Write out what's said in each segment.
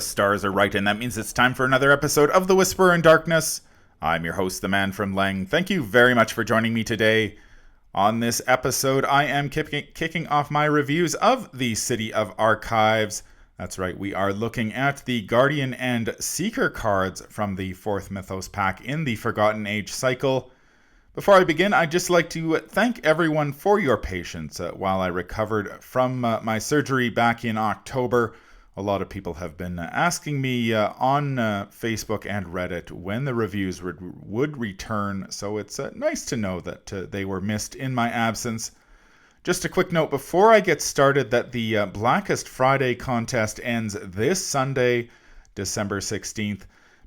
The stars are right, and that means it's time for another episode of The Whisperer in Darkness. I'm your host, the man from Leng. Thank you very much for joining me today. On this episode, I am kicking off my reviews of the City of Archives. That's right, we are looking at the Guardian and Seeker cards from the 4th Mythos pack in the Forgotten Age cycle. Before I begin, I'd just like to thank everyone for your patience while I recovered from my surgery back in October. A lot of people have been asking me on Facebook and Reddit when the reviews would return, so it's nice to know that they were missed in my absence. Just a quick note before I get started that the Blackest Friday contest ends this Sunday, December 16th.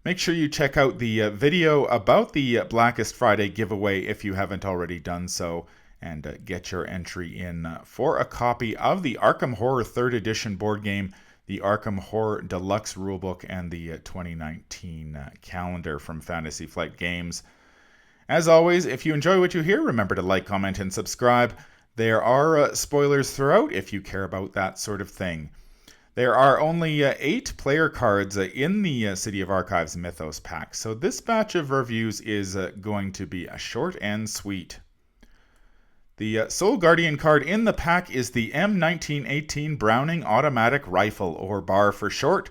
Make sure you check out the video about the Blackest Friday giveaway if you haven't already done so, and get your entry in for a copy of the Arkham Horror 3rd Edition board game, the Arkham Horror Deluxe Rulebook, and the 2019 calendar from Fantasy Flight Games. As always, if you enjoy what you hear, remember to like, comment, and subscribe. There are spoilers throughout if you care about that sort of thing. There are only 8 player cards in the City of Archives Mythos pack, so this batch of reviews is going to be short and sweet. The Soul Guardian card in the pack is the M1918 Browning Automatic Rifle, or BAR for short.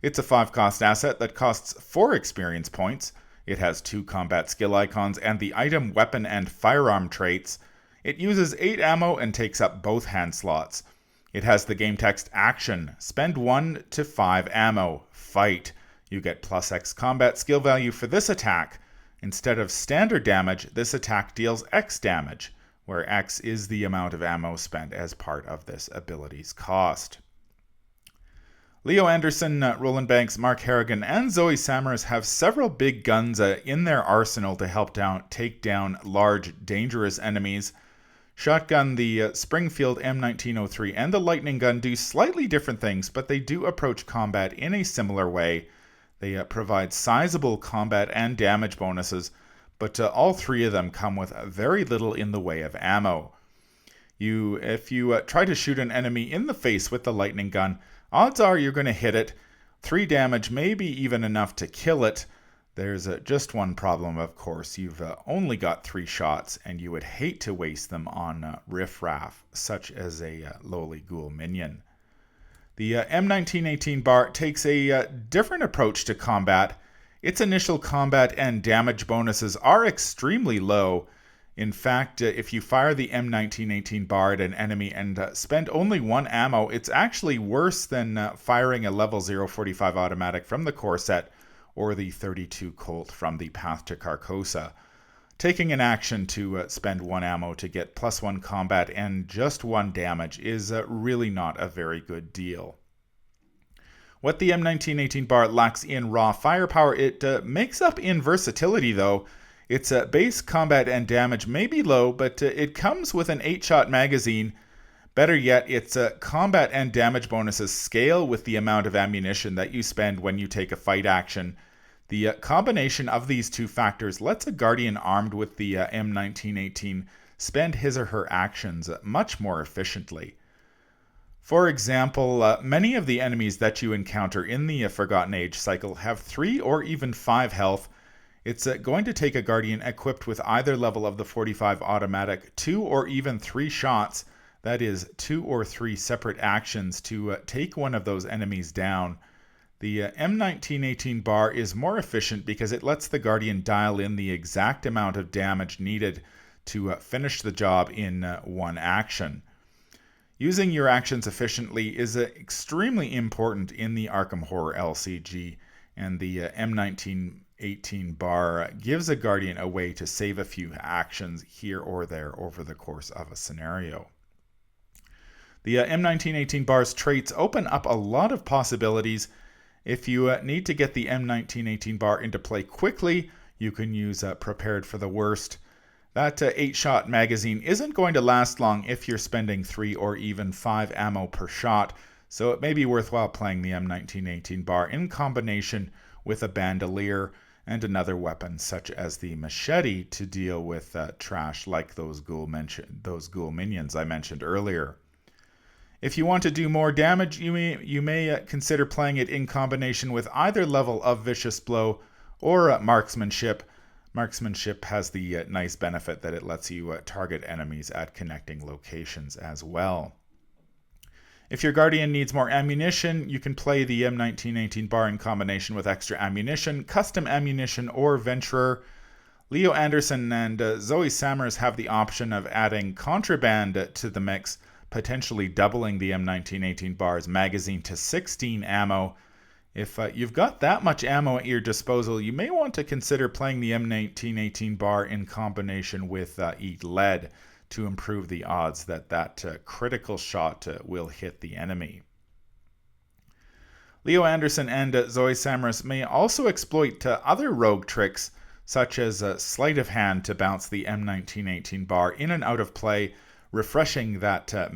It's a 5-cost asset that costs 4 experience points. It has 2 combat skill icons and the item, weapon, and firearm traits. It uses 8 ammo and takes up both hand slots. It has the game text action, spend 1 to 5 ammo, fight. You get plus X combat skill value for this attack. Instead of standard damage, this attack deals X damage, where X is the amount of ammo spent as part of this ability's cost. Leo Anderson, Roland Banks, Mark Harrigan, and Zoe Samers have several big guns in their arsenal to help take down large, dangerous enemies. Shotgun, the Springfield M1903, and the Lightning Gun do slightly different things, but they do approach combat in a similar way. They provide sizable combat and damage bonuses, but all 3 of them come with very little in the way of ammo. If you try to shoot an enemy in the face with the Lightning Gun, odds are you're going to hit it. 3 damage may be even enough to kill it. There's just one problem, of course. You've only got 3 shots, and you would hate to waste them on riffraff, such as a lowly ghoul minion. The M1918 bar takes a different approach to combat. Its initial combat and damage bonuses are extremely low. In fact, if you fire the M1918 bar at an enemy and spend only 1 ammo, it's actually worse than firing a level 045 automatic from the core set, or the 32 Colt from the Path to Carcosa. Taking an action to spend 1 ammo to get plus 1 combat and just 1 damage is really not a very good deal. What the M1918 bar lacks in raw firepower, it makes up in versatility though. Its base combat and damage may be low, but it comes with an 8-shot magazine. Better yet, its combat and damage bonuses scale with the amount of ammunition that you spend when you take a fight action. The combination of these 2 factors lets a Guardian armed with the M1918 spend his or her actions much more efficiently. For example, many of the enemies that you encounter in the Forgotten Age cycle have 3 or even 5 health. It's going to take a Guardian equipped with either level of the 45 automatic 2 or even 3 shots, that is 2 or 3 separate actions, to take one of those enemies down. The M1918 bar is more efficient because it lets the Guardian dial in the exact amount of damage needed to finish the job in 1 action. Using your actions efficiently is extremely important in the Arkham Horror LCG, and the M1918 bar gives a Guardian a way to save a few actions here or there over the course of a scenario. The M1918 bar's traits open up a lot of possibilities. If you need to get the M1918 bar into play quickly, you can use Prepared for the Worst. That 8-shot magazine isn't going to last long if you're spending 3 or even 5 ammo per shot, so it may be worthwhile playing the M1918 bar in combination with a bandolier and another weapon such as the machete to deal with trash like those ghoul minions I mentioned earlier. If you want to do more damage, you may consider playing it in combination with either level of Vicious Blow or Marksmanship. Marksmanship has the nice benefit that it lets you target enemies at connecting locations as well. If your Guardian needs more ammunition, you can play the M1918 bar in combination with extra ammunition, custom ammunition, or Venturer. Leo Anderson and Zoe Samers have the option of adding Contraband to the mix, potentially doubling the M1918 bar's magazine to 16 ammo. If you've got that much ammo at your disposal, you may want to consider playing the M1918 bar in combination with Eat Lead to improve the odds that critical shot will hit the enemy. Leo Anderson and Zoe Samers may also exploit other rogue tricks, such as Sleight of Hand to bounce the M1918 bar in and out of play, refreshing that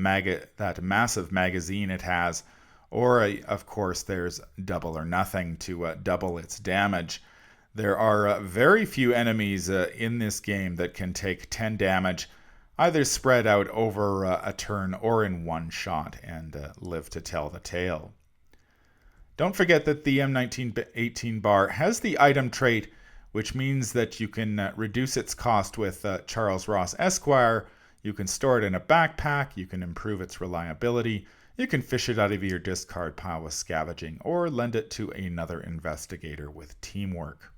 massive magazine it has. Or, of course, there's Double or Nothing to double its damage. There are very few enemies in this game that can take 10 damage, either spread out over a turn or in one shot, and live to tell the tale. Don't forget that the M1918 bar has the item trait, which means that you can reduce its cost with Charles Ross Esquire. You can store it in a backpack, you can improve its reliability, you can fish it out of your discard pile with scavenging, or lend it to another investigator with teamwork.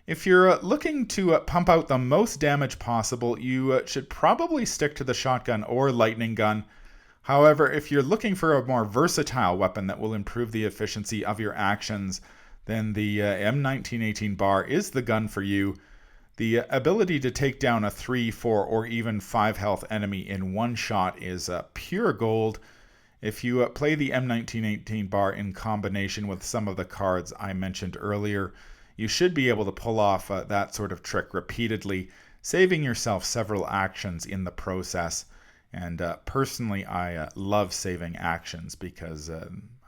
If you're looking to pump out the most damage possible, you should probably stick to the shotgun or lightning gun. However, if you're looking for a more versatile weapon that will improve the efficiency of your actions, then the M1918 bar is the gun for you. The ability to take down a 3, 4, or even 5 health enemy in one shot is pure gold. If you play the M1918 bar in combination with some of the cards I mentioned earlier, you should be able to pull off that sort of trick repeatedly, saving yourself several actions in the process. And personally, I love saving actions because,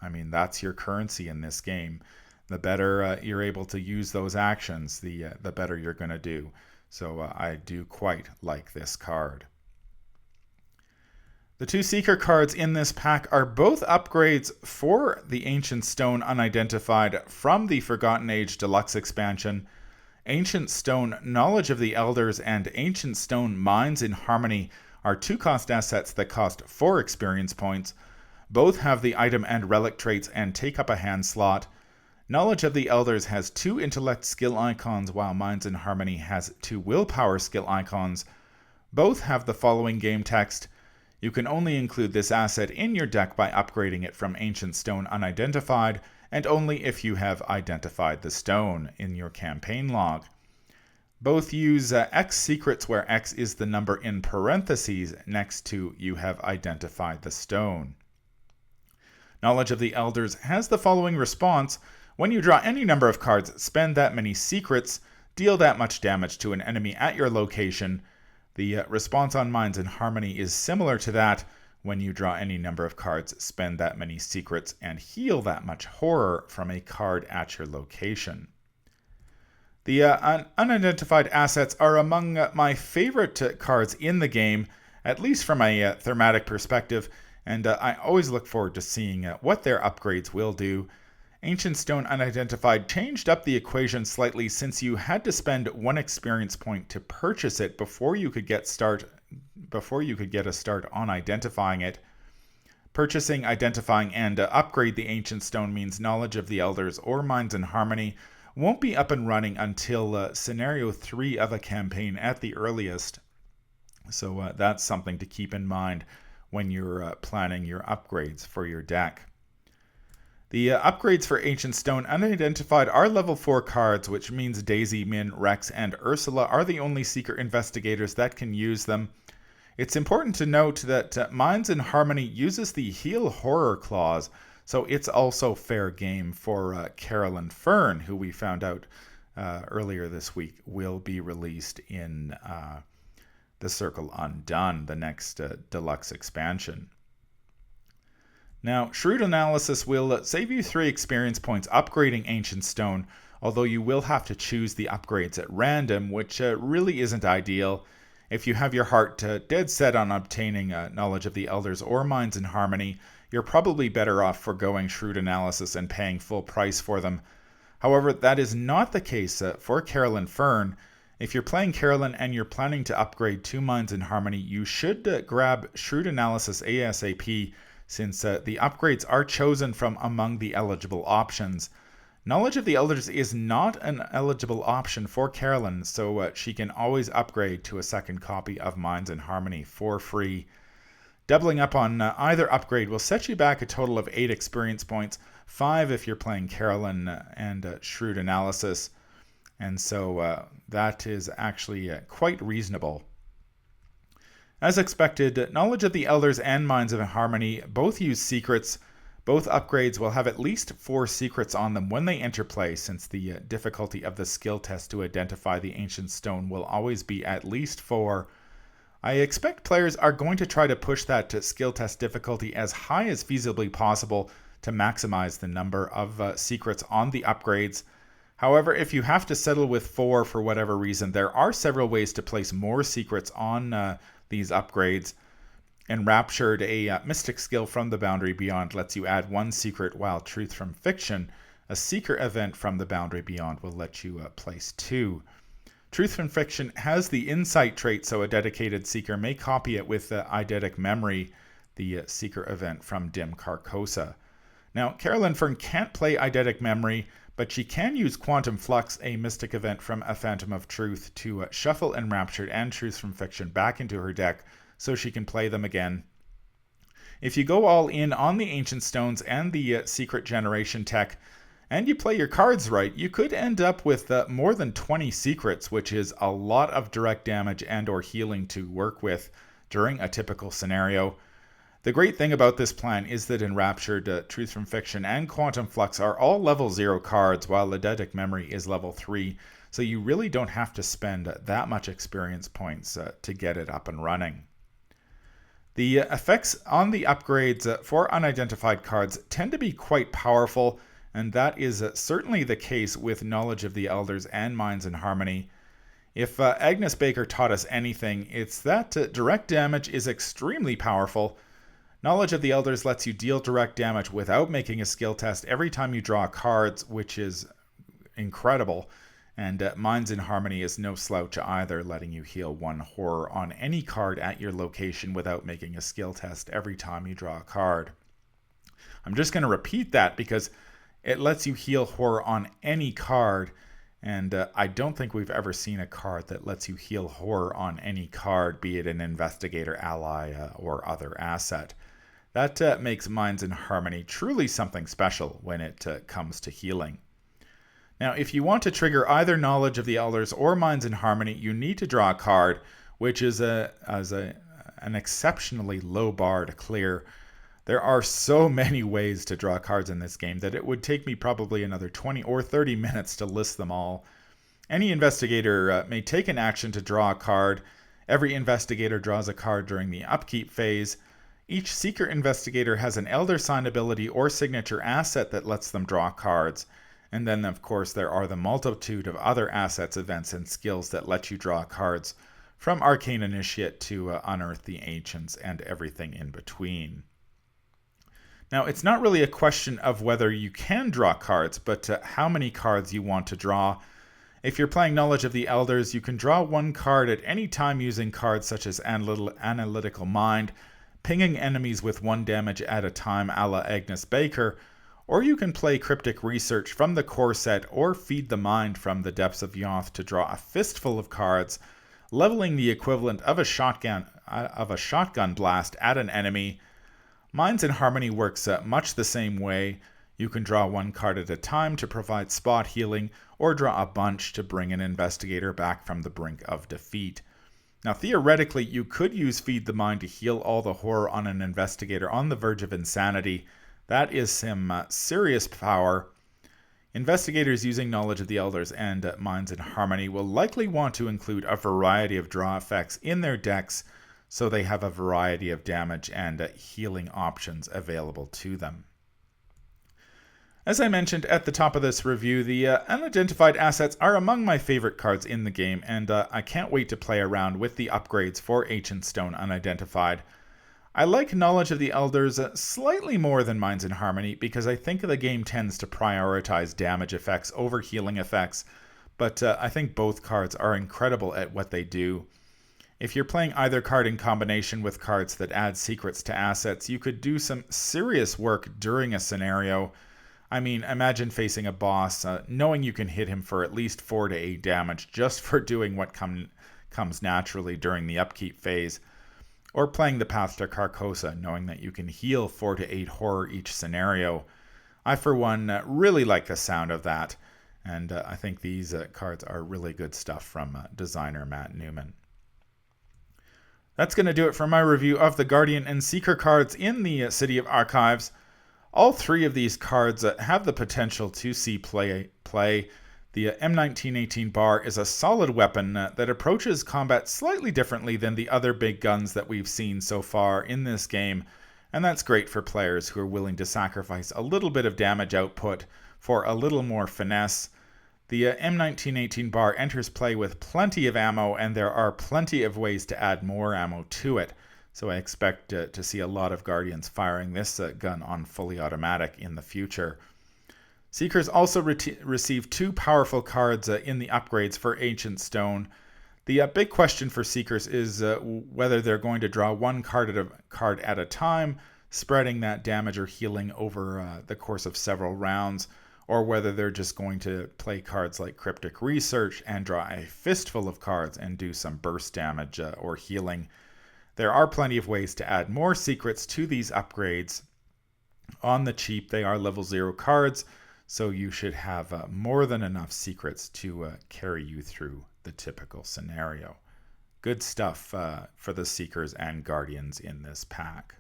that's your currency in this game. The better you're able to use those actions, the better you're going to do. So I do quite like this card. The two Seeker cards in this pack are both upgrades for the Ancient Stone Unidentified from the Forgotten Age Deluxe expansion. Ancient Stone Knowledge of the Elders and Ancient Stone Minds in Harmony are 2-cost assets that cost 4 experience points. Both have the item and relic traits and take up a hand slot. Knowledge of the Elders has 2 intellect skill icons, while Minds in Harmony has 2 willpower skill icons. Both have the following game text. You can only include this asset in your deck by upgrading it from Ancient Stone Unidentified, and only if you have identified the stone in your campaign log. Both use X secrets, where X is the number in parentheses next to you have identified the stone. Knowledge of the Elders has the following response. When you draw any number of cards, spend that many secrets, deal that much damage to an enemy at your location. The response on Minds in Harmony is similar to that. When you draw any number of cards, spend that many secrets, and heal that much horror from a card at your location. The unidentified assets are among my favorite cards in the game, at least from a thematic perspective, and I always look forward to seeing what their upgrades will do. Ancient Stone Unidentified changed up the equation slightly, since you had to spend 1 experience point to purchase it before you could get a start on identifying it. Purchasing, identifying, and upgrade the Ancient Stone means Knowledge of the Elders or Minds in Harmony won't be up and running until Scenario 3 of a campaign at the earliest. So that's something to keep in mind when you're planning your upgrades for your deck. The upgrades for Ancient Stone Unidentified are level 4 cards, which means Daisy, Min, Rex, and Ursula are the only Seeker investigators that can use them. It's important to note that Minds in Harmony uses the Heal Horror clause, so it's also fair game for Carolyn Fern, who we found out earlier this week will be released in The Circle Undone, the next deluxe expansion. Now, Shrewd Analysis will save you 3 experience points upgrading Ancient Stone, although you will have to choose the upgrades at random, which really isn't ideal. If you have your heart dead set on obtaining knowledge of the Elders or Minds in Harmony, you're probably better off foregoing Shrewd Analysis and paying full price for them. However, that is not the case for Carolyn Fern. If you're playing Carolyn and you're planning to upgrade 2 Minds in Harmony, you should grab Shrewd Analysis ASAP, since the upgrades are chosen from among the eligible options. Knowledge of the Elders is not an eligible option for Carolyn, so she can always upgrade to a second copy of Minds in Harmony for free. Doubling up on either upgrade will set you back a total of 8 experience points, 5 if you're playing Carolyn and Shrewd Analysis. And so that is actually quite reasonable. As expected, Knowledge of the Elders and Minds of Harmony both use secrets. Both upgrades will have at least 4 secrets on them when they enter play, since the difficulty of the skill test to identify the Ancient Stone will always be at least 4. I expect players are going to try to push that skill test difficulty as high as feasibly possible to maximize the number of secrets on the upgrades. However, if you have to settle with 4 for whatever reason, there are several ways to place more secrets on these upgrades. Enraptured, a mystic skill from the Boundary Beyond, lets you add 1 secret, while Truth from Fiction, a seeker event from the Boundary Beyond, will let you place 2. Truth from Fiction has the insight trait, so a dedicated seeker may copy it with eidetic memory, the seeker event from Dim Carcosa. Now, Carolyn Fern can't play eidetic memory, but she can use Quantum Flux, a mystic event from A Phantom of Truth, to shuffle Enraptured and Truth from Fiction back into her deck so she can play them again. If you go all in on the Ancient Stones and the secret generation tech, and you play your cards right, you could end up with more than 20 secrets, which is a lot of direct damage and or healing to work with during a typical scenario. The great thing about this plan is that Enraptured, Truth from Fiction, and Quantum Flux are all level 0 cards, while Eidetic Memory is level 3, so you really don't have to spend that much experience points to get it up and running. The effects on the upgrades for unidentified cards tend to be quite powerful, and that is certainly the case with Knowledge of the Elders and Minds in Harmony. If Agnes Baker taught us anything, it's that direct damage is extremely powerful. Knowledge of the Elders lets you deal direct damage without making a skill test every time you draw cards, which is incredible. And Minds in Harmony is no slouch either, letting you heal 1 horror on any card at your location without making a skill test every time you draw a card. I'm just going to repeat that because it lets you heal horror on any card, and I don't think we've ever seen a card that lets you heal horror on any card, be it an Investigator, ally, or other asset. That makes Minds in Harmony truly something special when it comes to healing. Now, if you want to trigger either Knowledge of the Elders or Minds in Harmony, you need to draw a card, which is an exceptionally low bar to clear. There are so many ways to draw cards in this game that it would take me probably another 20 or 30 minutes to list them all. Any investigator may take an action to draw a card. Every investigator draws a card during the upkeep phase. Each Seeker investigator has an Elder Sign ability or signature asset that lets them draw cards. And then, of course, there are the multitude of other assets, events, and skills that let you draw cards, from Arcane Initiate to Unearth the Ancients and everything in between. Now, it's not really a question of whether you can draw cards, but how many cards you want to draw. If you're playing Knowledge of the Elders, you can draw 1 card at any time using cards such as Analytical Mind, pinging enemies with 1 damage at a time a la Agnes Baker, or you can play Cryptic Research from the core set or Feed the Mind from the Depths of Yoth to draw a fistful of cards, leveling the equivalent of a shotgun blast at an enemy. Minds in Harmony works much the same way. You can draw 1 card at a time to provide spot healing, or draw a bunch to bring an investigator back from the brink of defeat. Now, theoretically, you could use Feed the Mind to heal all the horror on an investigator on the verge of insanity. That is some serious power. Investigators using Knowledge of the Elders and Minds in Harmony will likely want to include a variety of draw effects in their decks, so they have a variety of damage and healing options available to them. As I mentioned at the top of this review, the unidentified assets are among my favorite cards in the game, and I can't wait to play around with the upgrades for Ancient Stone Unidentified. I like Knowledge of the Elders slightly more than Minds in Harmony because I think the game tends to prioritize damage effects over healing effects, but I think both cards are incredible at what they do. If you're playing either card in combination with cards that add secrets to assets, you could do some serious work during a scenario. I mean, imagine facing a boss, knowing you can hit him for at least 4 to 8 damage just for doing what comes naturally during the upkeep phase. Or playing the Path to Carcosa, knowing that you can heal 4 to 8 horror each scenario. I, for one, really like the sound of that, and I think these cards are really good stuff from designer Matt Newman. That's going to do it for my review of the Guardian and Seeker cards in the City of Archives. All three of these cards have the potential to see play. The M1918 bar is a solid weapon that approaches combat slightly differently than the other big guns that we've seen so far in this game, and that's great for players who are willing to sacrifice a little bit of damage output for a little more finesse. The M1918 bar enters play with plenty of ammo, and there are plenty of ways to add more ammo to it. So I expect to see a lot of Guardians firing this gun on fully automatic in the future. Seekers also receive 2 powerful cards in the upgrades for Ancient Stone. The big question for Seekers is whether they're going to draw 1 card at a time, spreading that damage or healing over the course of several rounds, or whether they're just going to play cards like Cryptic Research and draw a fistful of cards and do some burst damage or healing. There are plenty of ways to add more secrets to these upgrades. On the cheap, they are level 0 cards, so you should have more than enough secrets to carry you through the typical scenario. Good stuff for the Seekers and Guardians in this pack.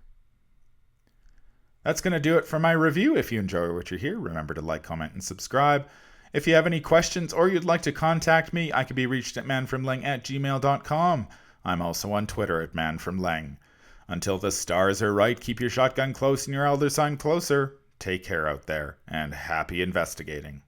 That's going to do it for my review. If you enjoy what you hear, remember to like, comment, and subscribe. If you have any questions or you'd like to contact me, I can be reached at manfromleng@gmail.com. I'm also on Twitter at manfromleng. Until the stars are right, keep your shotgun close and your elder sign closer. Take care out there, and happy investigating.